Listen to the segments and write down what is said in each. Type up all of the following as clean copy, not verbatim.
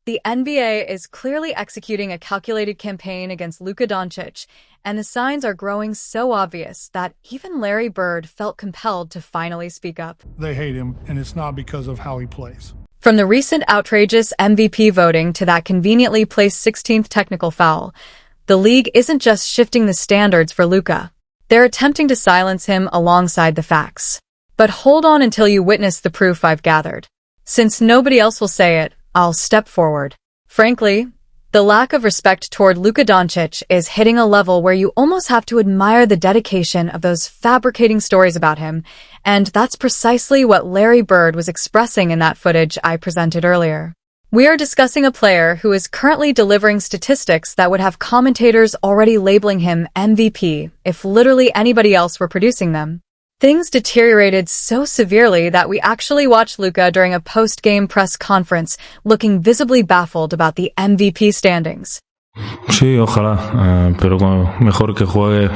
The NBA is clearly executing a calculated campaign against Luka Doncic, and the signs are growing so obvious that even Larry Bird felt compelled to finally speak up. They hate him, and it's not because of how he plays. From the recent outrageous MVP voting to that conveniently placed 16th technical foul, the league isn't just shifting the standards for Luka. They're attempting to silence him alongside the facts. But hold on until you witness the proof I've gathered. Since nobody else will say it, I'll step forward. Frankly, the lack of respect toward Luka Doncic is hitting a level where you almost have to admire the dedication of those fabricating stories about him, and that's precisely what Larry Bird was expressing in that footage I presented earlier. We are discussing a player who is currently delivering statistics that would have commentators already labeling him MVP if literally anybody else were producing them. Things deteriorated so severely that we actually watched Luka during a post-game press conference looking visibly baffled about the MVP standings. Sí, ojalá, pero mejor que juegue,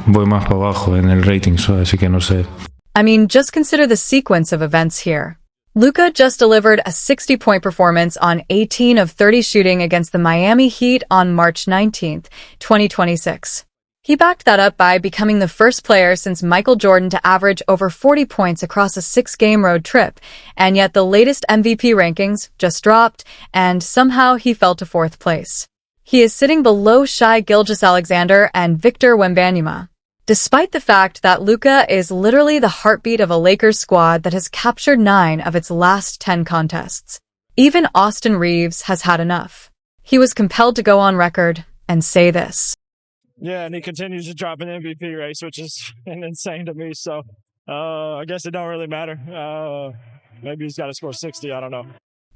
voy más para abajo en el rating, así que no sé. I mean, just consider the sequence of events here. Luka just delivered a 60-point performance on 18 of 30 shooting against the Miami Heat on March 19, 2026. He backed that up by becoming the first player since Michael Jordan to average over 40 points across a 6-game road trip, and yet the latest MVP rankings just dropped, and somehow he fell to 4th place. He is sitting below Shai Gilgeous-Alexander and Victor Wembanyama, despite the fact that Luka is literally the heartbeat of a Lakers squad that has captured 9 of its last 10 contests. Even Austin Reeves has had enough. He was compelled to go on record and say this. Yeah, and he continues to drop an MVP race, which is insane to me. So I guess it don't really matter. Maybe he's got to score 60. I don't know.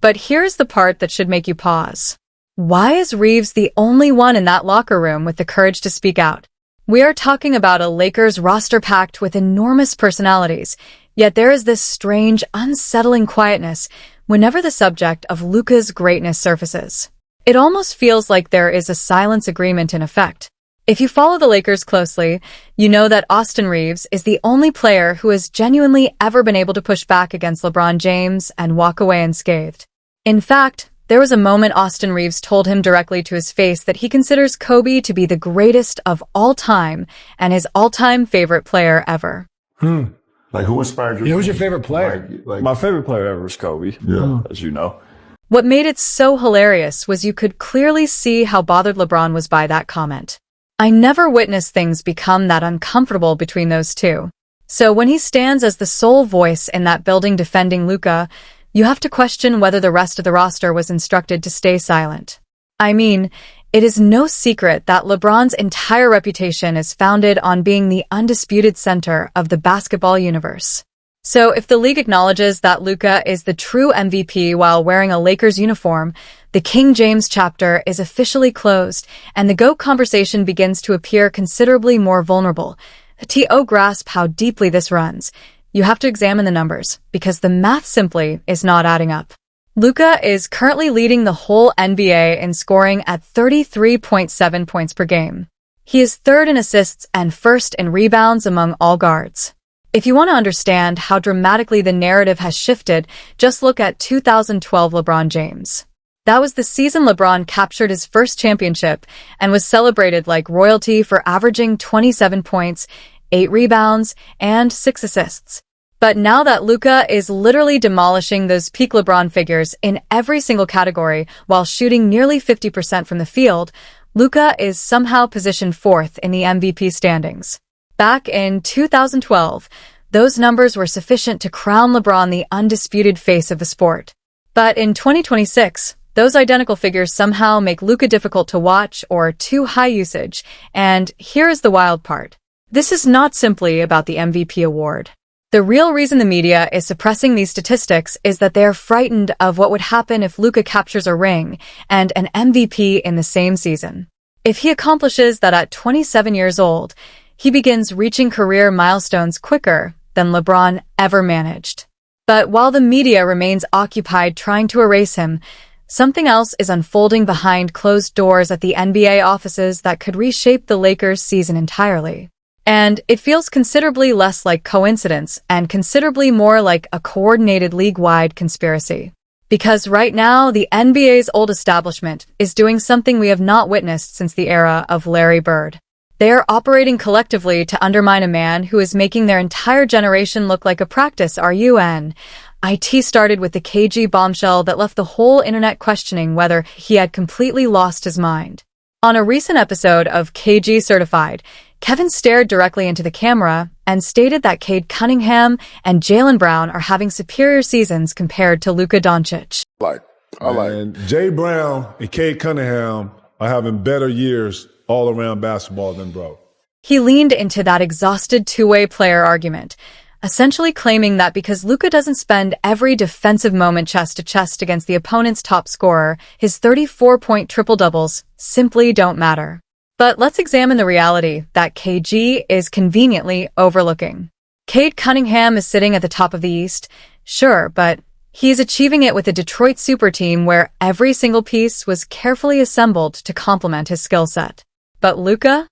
But here's the part that should make you pause. Why is Reeves the only one in that locker room with the courage to speak out? We are talking about a Lakers roster packed with enormous personalities, yet there is this strange, unsettling quietness whenever the subject of Luka's greatness surfaces. It almost feels like there is a silence agreement in effect. If you follow the Lakers closely, you know that Austin Reeves is the only player who has genuinely ever been able to push back against LeBron James and walk away unscathed. In fact, there was a moment Austin Reeves told him directly to his face that he considers Kobe to be the greatest of all time and his all-time favorite player ever. Like, who inspired you? Yeah, who's your favorite player? My favorite player ever is Kobe, as you know. What made it so hilarious was you could clearly see how bothered LeBron was by that comment. I never witnessed things become that uncomfortable between those two. So when he stands as the sole voice in that building defending Luka, you have to question whether the rest of the roster was instructed to stay silent. I mean, it is no secret that LeBron's entire reputation is founded on being the undisputed center of the basketball universe. So if the league acknowledges that Luka is the true MVP while wearing a Lakers uniform, the King James chapter is officially closed, and the GOAT conversation begins to appear considerably more vulnerable. To grasp how deeply this runs, you have to examine the numbers, because the math simply is not adding up. Luka is currently leading the whole NBA in scoring at 33.7 points per game. He is 3rd in assists and 1st in rebounds among all guards. If you want to understand how dramatically the narrative has shifted, just look at 2012 LeBron James. That was the season LeBron captured his first championship and was celebrated like royalty for averaging 27 points, 8 rebounds, and 6 assists. But now that Luka is literally demolishing those peak LeBron figures in every single category while shooting nearly 50% from the field, Luka is somehow positioned 4th in the MVP standings. Back in 2012, those numbers were sufficient to crown LeBron the undisputed face of the sport. But in 2026, those identical figures somehow make Luka difficult to watch or too high usage, and here is the wild part. This is not simply about the MVP award. The real reason the media is suppressing these statistics is that they are frightened of what would happen if Luka captures a ring and an MVP in the same season. If he accomplishes that at 27 years old, he begins reaching career milestones quicker than LeBron ever managed. But while the media remains occupied trying to erase him, something else is unfolding behind closed doors at the NBA offices that could reshape the Lakers' season entirely. And it feels considerably less like coincidence and considerably more like a coordinated league-wide conspiracy. Because right now, the NBA's old establishment is doing something we have not witnessed since the era of Larry Bird. They are operating collectively to undermine a man who is making their entire generation look like a practice run. It started with the KG bombshell that left the whole internet questioning whether he had completely lost his mind. On a recent episode of KG Certified, Kevin stared directly into the camera and stated that Cade Cunningham and Jaylen Brown are having superior seasons compared to Luka Doncic. And Jay Brown and Cade Cunningham are having better years all around basketball than bro. He leaned into that exhausted two-way player argument, essentially claiming that because Luka doesn't spend every defensive moment chest-to-chest against the opponent's top scorer, his 34-point triple-doubles simply don't matter. But let's examine the reality that KG is conveniently overlooking. Cade Cunningham is sitting at the top of the East, sure, but he's achieving it with a Detroit super team where every single piece was carefully assembled to complement his skill set. But Luka,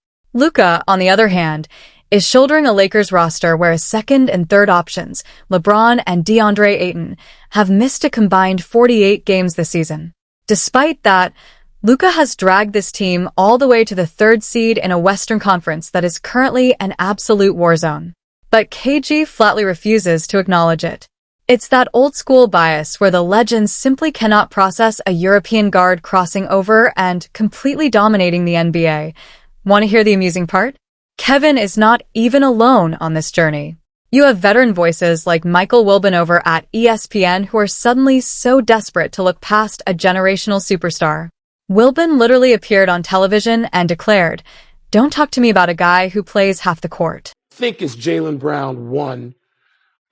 on the other hand, is shouldering a Lakers roster where his second and third options, LeBron and DeAndre Ayton, have missed a combined 48 games this season. Despite that, Luka has dragged this team all the way to the third seed in a Western Conference that is currently an absolute war zone. But KG flatly refuses to acknowledge it. It's that old-school bias where the legends simply cannot process a European guard crossing over and completely dominating the NBA. Want to hear the amusing part? Kevin is not even alone on this journey. You have veteran voices like Michael Wilbon over at ESPN who are suddenly so desperate to look past a generational superstar. Wilbon literally appeared on television and declared, "Don't talk to me about a guy who plays half the court." I think it's Jaylen Brown 1.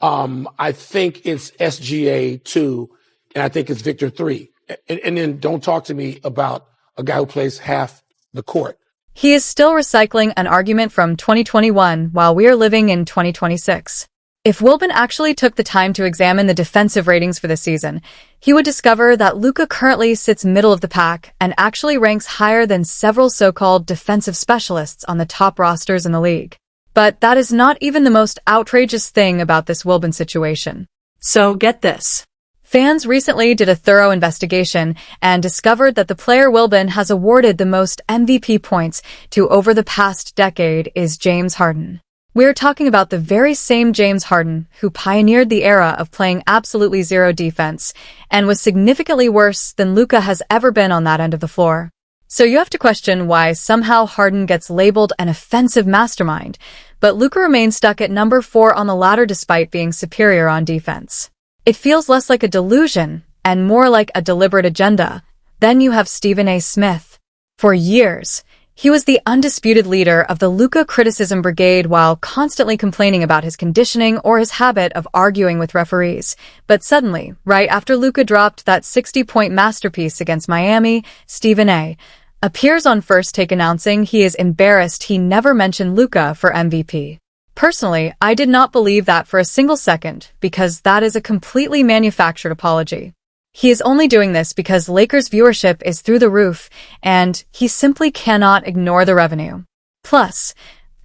I think it's SGA 2. And I think it's Victor 3. And then don't talk to me about a guy who plays half the court. He is still recycling an argument from 2021 while we are living in 2026. If Wilbon actually took the time to examine the defensive ratings for the season, he would discover that Luka currently sits middle of the pack and actually ranks higher than several so-called defensive specialists on the top rosters in the league. But that is not even the most outrageous thing about this Wilbon situation. So get this. Fans recently did a thorough investigation and discovered that the player Wilbon has awarded the most MVP points to over the past decade is James Harden. We're talking about the very same James Harden who pioneered the era of playing absolutely zero defense and was significantly worse than Luka has ever been on that end of the floor. So you have to question why somehow Harden gets labeled an offensive mastermind, but Luka remains stuck at number 4 on the ladder despite being superior on defense. It feels less like a delusion and more like a deliberate agenda. Then you have Stephen A. Smith. For years, he was the undisputed leader of the Luka criticism brigade while constantly complaining about his conditioning or his habit of arguing with referees. But suddenly, right after Luka dropped that 60-point masterpiece against Miami, Stephen A. appears on First Take announcing he is embarrassed he never mentioned Luka for MVP. Personally, I did not believe that for a single second because that is a completely manufactured apology. He is only doing this because Lakers' viewership is through the roof, and he simply cannot ignore the revenue. Plus,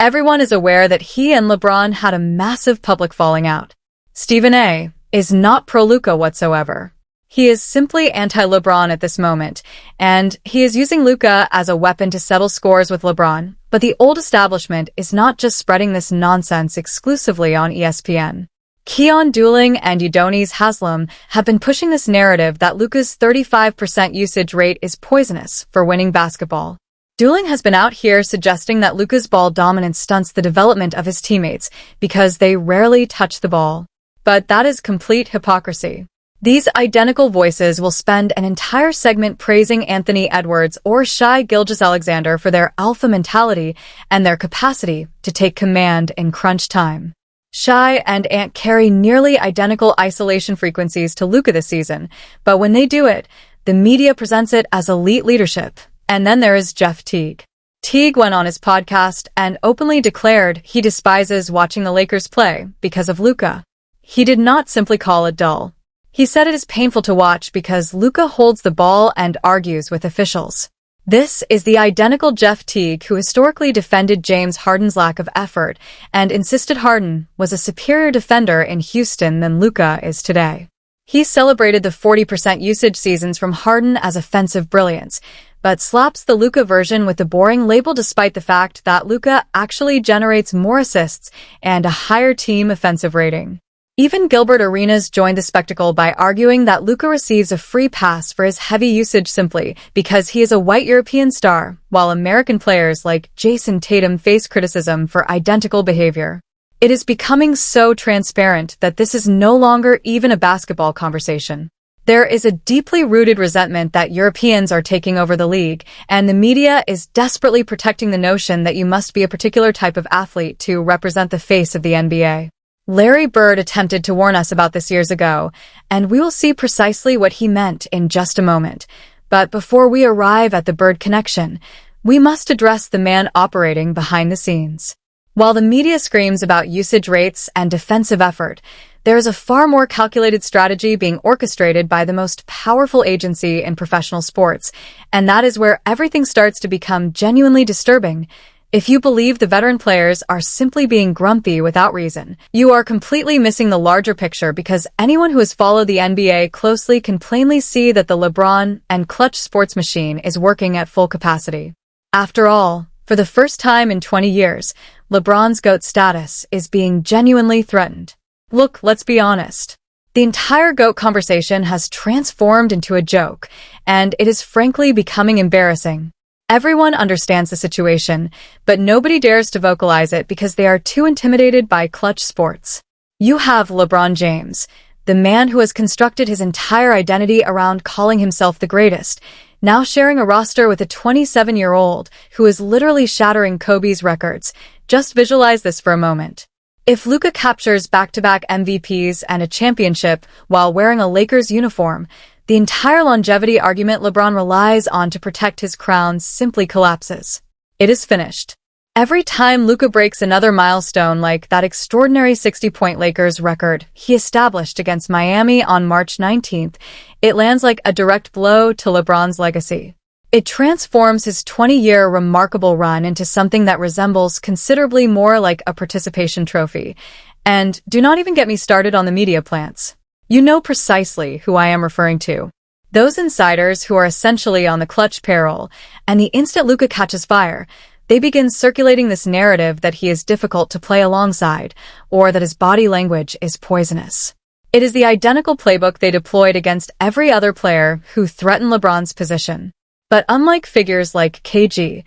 everyone is aware that he and LeBron had a massive public falling out. Stephen A. is not pro-Luka whatsoever. He is simply anti-LeBron at this moment, and he is using Luka as a weapon to settle scores with LeBron. But the old establishment is not just spreading this nonsense exclusively on ESPN. Keon Dooling and Udonis Haslem have been pushing this narrative that Luka's 35% usage rate is poisonous for winning basketball. Dooling has been out here suggesting that Luka's ball dominance stunts the development of his teammates because they rarely touch the ball. But that is complete hypocrisy. These identical voices will spend an entire segment praising Anthony Edwards or Shai Gilgeous-Alexander for their alpha mentality and their capacity to take command in crunch time. Shai and Ant carry nearly identical isolation frequencies to Luka this season, but when they do it, the media presents it as elite leadership. And then there is Jeff Teague. Teague went on his podcast and openly declared he despises watching the Lakers play because of Luka. He did not simply call it dull. He said it is painful to watch because Luka holds the ball and argues with officials. This is the identical Jeff Teague who historically defended James Harden's lack of effort and insisted Harden was a superior defender in Houston than Luka is today. He celebrated the 40% usage seasons from Harden as offensive brilliance, but slaps the Luka version with the boring label despite the fact that Luka actually generates more assists and a higher team offensive rating. Even Gilbert Arenas joined the spectacle by arguing that Luka receives a free pass for his heavy usage simply because he is a white European star, while American players like Jason Tatum face criticism for identical behavior. It is becoming so transparent that this is no longer even a basketball conversation. There is a deeply rooted resentment that Europeans are taking over the league, and the media is desperately protecting the notion that you must be a particular type of athlete to represent the face of the NBA. Larry Bird attempted to warn us about this years ago, and we will see precisely what he meant in just a moment. But before we arrive at the Bird connection, we must address the man operating behind the scenes. While the media screams about usage rates and defensive effort, there is a far more calculated strategy being orchestrated by the most powerful agency in professional sports, and that is where everything starts to become genuinely disturbing. If you believe the veteran players are simply being grumpy without reason, you are completely missing the larger picture because anyone who has followed the NBA closely can plainly see that the LeBron and clutch sports machine is working at full capacity. After all, for the first time in 20 years, LeBron's GOAT status is being genuinely threatened. Look, let's be honest. The entire GOAT conversation has transformed into a joke, and it is frankly becoming embarrassing. Everyone understands the situation, but nobody dares to vocalize it because they are too intimidated by clutch sports. You have LeBron James, the man who has constructed his entire identity around calling himself the greatest, now sharing a roster with a 27-year-old who is literally shattering Kobe's records. Just visualize this for a moment. If Luka captures back-to-back MVPs and a championship while wearing a Lakers uniform, the entire longevity argument LeBron relies on to protect his crown simply collapses. It is finished. Every time Luka breaks another milestone like that extraordinary 60-point Lakers record he established against Miami on March 19th, it lands like a direct blow to LeBron's legacy. It transforms his 20-year remarkable run into something that resembles considerably more like a participation trophy. And do not even get me started on the media plants. You know precisely who I am referring to. Those insiders who are essentially on the clutch payroll, and the instant Luka catches fire, they begin circulating this narrative that he is difficult to play alongside, or that his body language is poisonous. It is the identical playbook they deployed against every other player who threatened LeBron's position. But unlike figures like KG,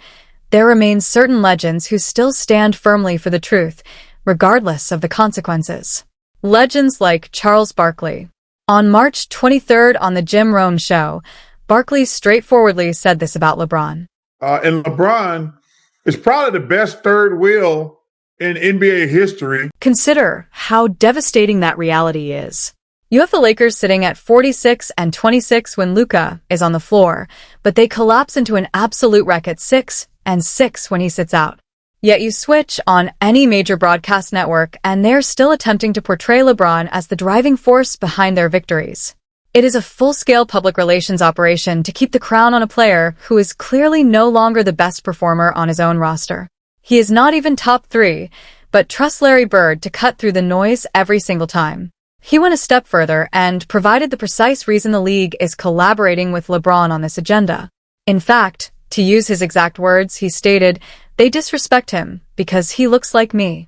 there remain certain legends who still stand firmly for the truth, regardless of the consequences. Legends like Charles Barkley. On March 23rd on the Jim Rome Show, Barkley straightforwardly said this about LeBron. And LeBron is probably the best third wheel in NBA history. Consider how devastating that reality is. You have the Lakers sitting at 46 and 26 when Luka is on the floor, but they collapse into an absolute wreck at 6 and 6 when he sits out. Yet you switch on any major broadcast network and they're still attempting to portray LeBron as the driving force behind their victories. It is a full-scale public relations operation to keep the crown on a player who is clearly no longer the best performer on his own roster. He is not even top 3, but trust Larry Bird to cut through the noise every single time. He went a step further and provided the precise reason the league is collaborating with LeBron on this agenda. In fact, to use his exact words, he stated, "They disrespect him because he looks like me."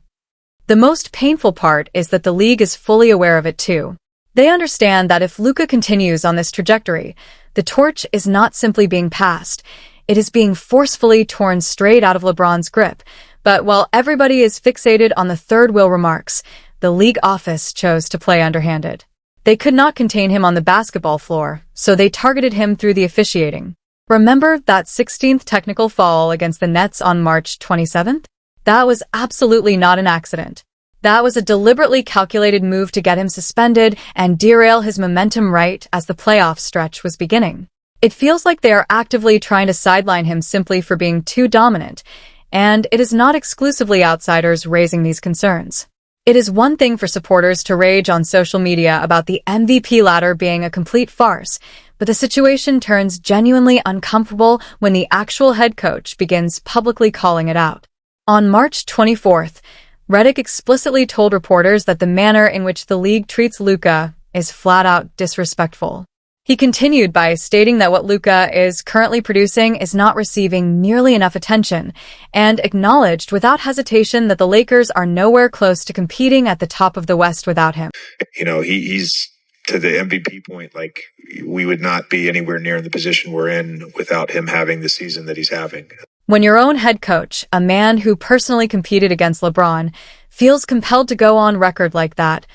The most painful part is that the league is fully aware of it too. They understand that if Luka continues on this trajectory, the torch is not simply being passed, it is being forcefully torn straight out of LeBron's grip. But while everybody is fixated on the third wheel remarks, the league office chose to play underhanded. They could not contain him on the basketball floor, so they targeted him through the officiating. Remember that 16th technical foul against the Nets on March 27th? That was absolutely not an accident. That was a deliberately calculated move to get him suspended and derail his momentum right as the playoff stretch was beginning. It feels like they are actively trying to sideline him simply for being too dominant, and it is not exclusively outsiders raising these concerns. It is one thing for supporters to rage on social media about the MVP ladder being a complete farce, but the situation turns genuinely uncomfortable when the actual head coach begins publicly calling it out. On March 24th, Redick explicitly told reporters that the manner in which the league treats Luka is flat out disrespectful. He continued by stating that what Luka is currently producing is not receiving nearly enough attention, and acknowledged without hesitation that the Lakers are nowhere close to competing at the top of the West without him. You know, he's to the MVP point, like we would not be anywhere near the position we're in without him having the season that he's having. When your own head coach, a man who personally competed against LeBron, feels compelled to go on record like that,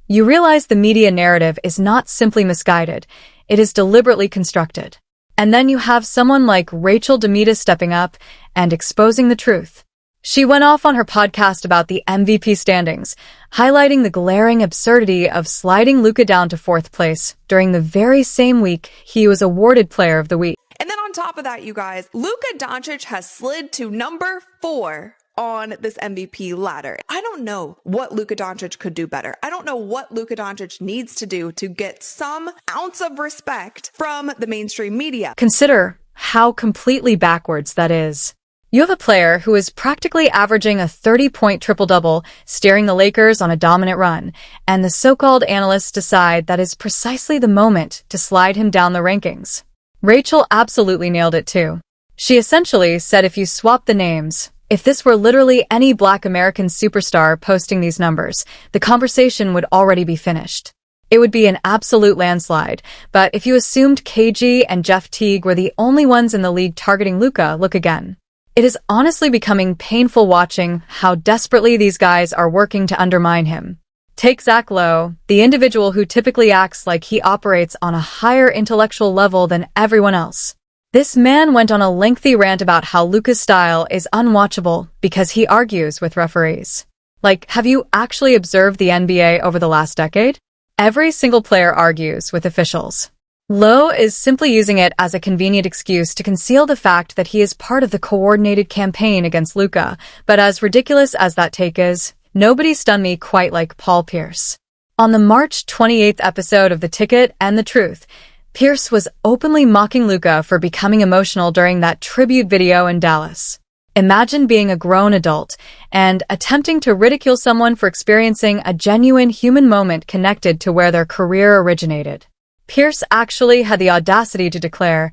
you realize the media narrative is not simply misguided, it is deliberately constructed. And then you have someone like Rachel Demita stepping up and exposing the truth. She went off on her podcast about the MVP standings, highlighting the glaring absurdity of sliding Luka down to 4th place during the very same week he was awarded Player of the Week. And then on top of that, you guys, Luka Doncic has slid to number 4 on this MVP ladder. I don't know what Luka Doncic could do better. I don't know what Luka Doncic needs to do to get some ounce of respect from the mainstream media. Consider how completely backwards that is. You have a player who is practically averaging a 30-point triple-double, steering the Lakers on a dominant run, and the so-called analysts decide that is precisely the moment to slide him down the rankings. Rachel absolutely nailed it too. She essentially said if you swap the names, if this were literally any Black American superstar posting these numbers, the conversation would already be finished. It would be an absolute landslide, but if you assumed KG and Jeff Teague were the only ones in the league targeting Luka, look again. It is honestly becoming painful watching how desperately these guys are working to undermine him. Take Zach Lowe, the individual who typically acts like he operates on a higher intellectual level than everyone else. This man went on a lengthy rant about how Luka's style is unwatchable because he argues with referees. Like, have you actually observed the NBA over the last decade? Every single player argues with officials. Lowe is simply using it as a convenient excuse to conceal the fact that he is part of the coordinated campaign against Luka, but as ridiculous as that take is, nobody stunned me quite like Paul Pierce. On the March 28th episode of The Ticket and the Truth, Pierce was openly mocking Luka for becoming emotional during that tribute video in Dallas. Imagine being a grown adult and attempting to ridicule someone for experiencing a genuine human moment connected to where their career originated. Pierce actually had the audacity to declare,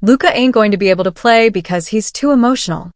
Luka ain't going to be able to play because he's too emotional.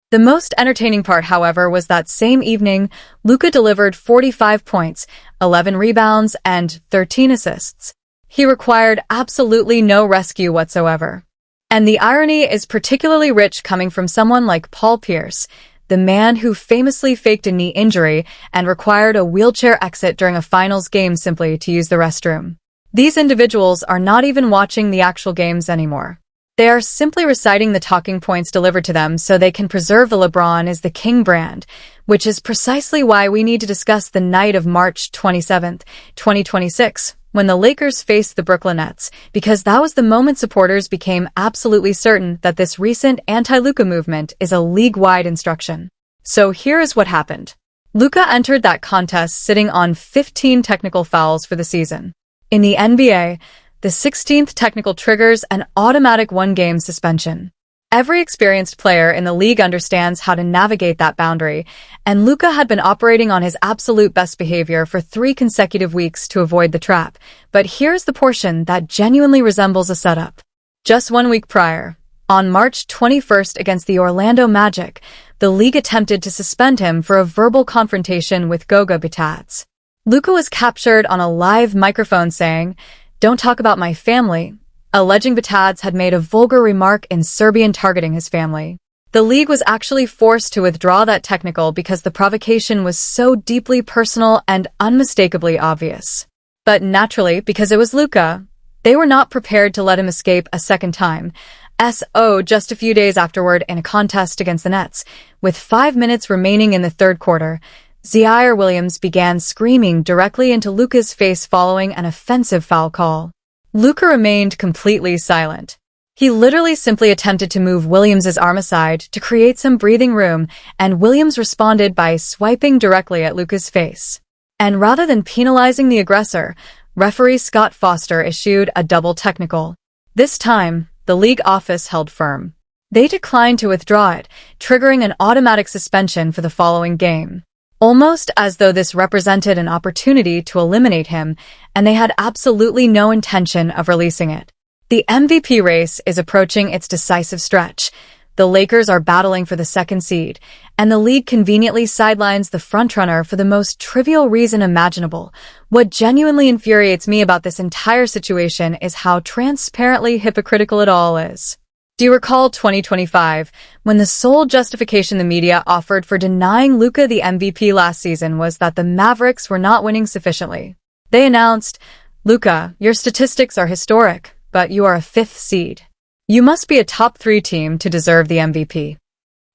The most entertaining part, however, was that same evening, Luka delivered 45 points, 11 rebounds, and 13 assists. He required absolutely no rescue whatsoever. And the irony is particularly rich coming from someone like Paul Pierce, the man who famously faked a knee injury and required a wheelchair exit during a finals game simply to use the restroom. These individuals are not even watching the actual games anymore. They are simply reciting the talking points delivered to them so they can preserve the LeBron is the king brand, which is precisely why we need to discuss the night of March 27th, 2026, when the Lakers faced the Brooklyn Nets, because that was the moment supporters became absolutely certain that this recent anti-Luka movement is a league-wide instruction. So here is what happened. Luka entered that contest sitting on 15 technical fouls for the season. In the NBA, the 16th technical triggers an automatic one-game suspension. Every experienced player in the league understands how to navigate that boundary, and Luka had been operating on his absolute best behavior for 3 consecutive weeks to avoid the trap. But here's the portion that genuinely resembles a setup. Just 1 week prior, on March 21st against the Orlando Magic, the league attempted to suspend him for a verbal confrontation with Goga Bitadze. Luka was captured on a live microphone saying, "Don't talk about my family," alleging Bitadze had made a vulgar remark in Serbian targeting his family. The league was actually forced to withdraw that technical because the provocation was so deeply personal and unmistakably obvious. But naturally, because it was Luka, they were not prepared to let him escape a second time. Just a few days afterward in a contest against the Nets, with 5 minutes remaining in the third quarter, Zaire Williams began screaming directly into Luka's face following an offensive foul call. Luka remained completely silent. He literally simply attempted to move Williams's arm aside to create some breathing room, and Williams responded by swiping directly at Luka's face. And rather than penalizing the aggressor, referee Scott Foster issued a double technical. This time, the league office held firm. They declined to withdraw it, triggering an automatic suspension for the following game. almost as though this represented an opportunity to eliminate him, and they had absolutely no intention of releasing it. The MVP race is approaching its decisive stretch. The Lakers are battling for the second seed, and the league conveniently sidelines the frontrunner for the most trivial reason imaginable. What genuinely infuriates me about this entire situation is how transparently hypocritical it all is. Do you recall 2025, when the sole justification the media offered for denying Luka the MVP last season was that the Mavericks were not winning sufficiently? They announced, "Luka, your statistics are historic, but you are a fifth seed. You must be a top 3 team to deserve the MVP."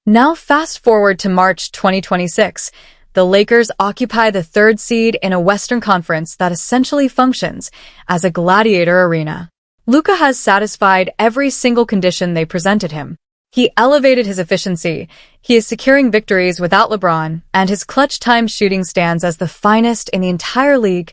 Now fast forward to March 2026. The Lakers occupy the 3rd seed in a Western Conference that essentially functions as a gladiator arena. Luka has satisfied every single condition they presented him. He elevated his efficiency, he is securing victories without LeBron, and his clutch time shooting stands as the finest in the entire league.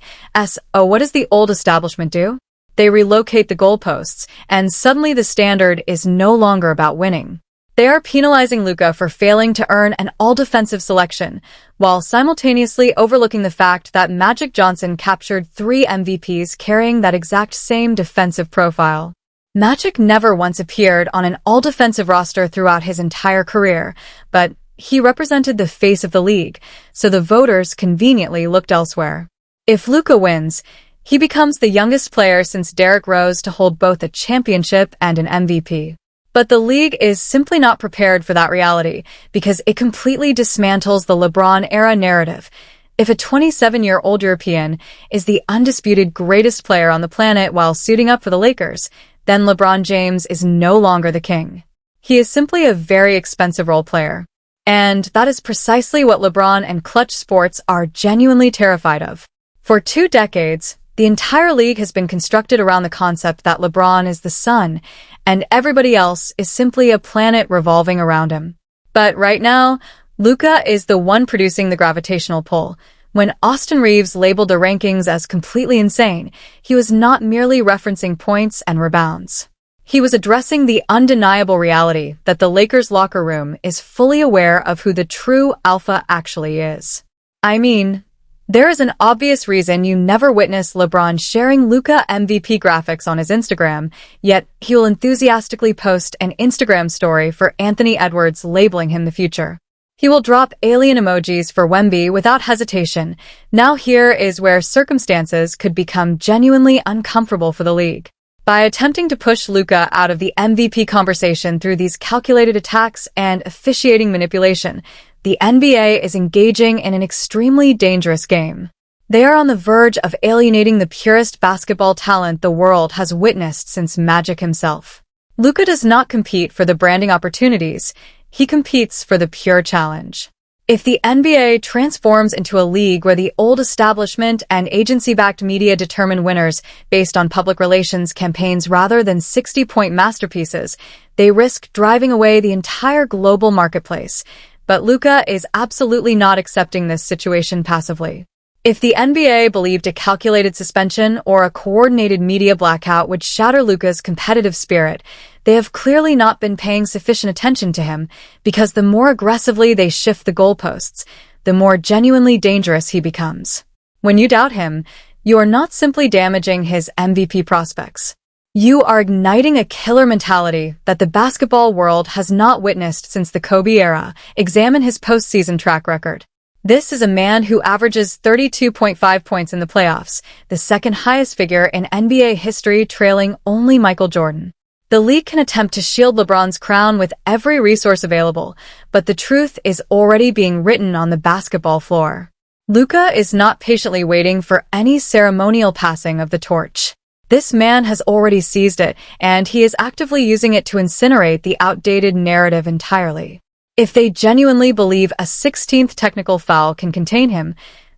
What does the old establishment do? They relocate the goalposts, and suddenly the standard is no longer about winning. They are penalizing Luka for failing to earn an all-defensive selection, while simultaneously overlooking the fact that Magic Johnson captured 3 MVPs carrying that exact same defensive profile. Magic never once appeared on an all-defensive roster throughout his entire career, but he represented the face of the league, so the voters conveniently looked elsewhere. If Luka wins, he becomes the youngest player since Derrick Rose to hold both a championship and an MVP. But the league is simply not prepared for that reality because it completely dismantles the LeBron-era narrative. If a 27-year-old European is the undisputed greatest player on the planet while suiting up for the Lakers, then LeBron James is no longer the king. He is simply a very expensive role player. And that is precisely what LeBron and clutch sports are genuinely terrified of. For 2 decades, the entire league has been constructed around the concept that LeBron is the sun, and everybody else is simply a planet revolving around him. But right now, Luka is the one producing the gravitational pull. When Austin Reeves labeled the rankings as completely insane, he was not merely referencing points and rebounds. He was addressing the undeniable reality that the Lakers' locker room is fully aware of who the true alpha actually is. I mean, there is an obvious reason you never witness LeBron sharing Luka MVP graphics on his Instagram, yet he will enthusiastically post an Instagram story for Anthony Edwards labeling him the future. He will drop alien emojis for Wemby without hesitation. Now here is where circumstances could become genuinely uncomfortable for the league. By attempting to push Luka out of the MVP conversation through these calculated attacks and officiating manipulation, the NBA is engaging in an extremely dangerous game. They are on the verge of alienating the purest basketball talent the world has witnessed since Magic himself. Luka does not compete for the branding opportunities, he competes for the pure challenge. If the NBA transforms into a league where the old establishment and agency-backed media determine winners based on public relations campaigns rather than 60-point masterpieces, they risk driving away the entire global marketplace. But Luka is absolutely not accepting this situation passively. If the NBA believed a calculated suspension or a coordinated media blackout would shatter Luka's competitive spirit, they have clearly not been paying sufficient attention to him, because the more aggressively they shift the goalposts, the more genuinely dangerous he becomes. When you doubt him, you are not simply damaging his MVP prospects. You are igniting a killer mentality that the basketball world has not witnessed since the Kobe era. Examine his postseason track record. This is a man who averages 32.5 points in the playoffs, the second highest figure in NBA history, trailing only Michael Jordan. The league can attempt to shield LeBron's crown with every resource available, but the truth is already being written on the basketball floor. Luka is not patiently waiting for any ceremonial passing of the torch. This man has already seized it, and he is actively using it to incinerate the outdated narrative entirely. If they genuinely believe a 16th technical foul can contain him,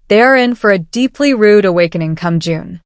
they are in for a deeply rude awakening come June.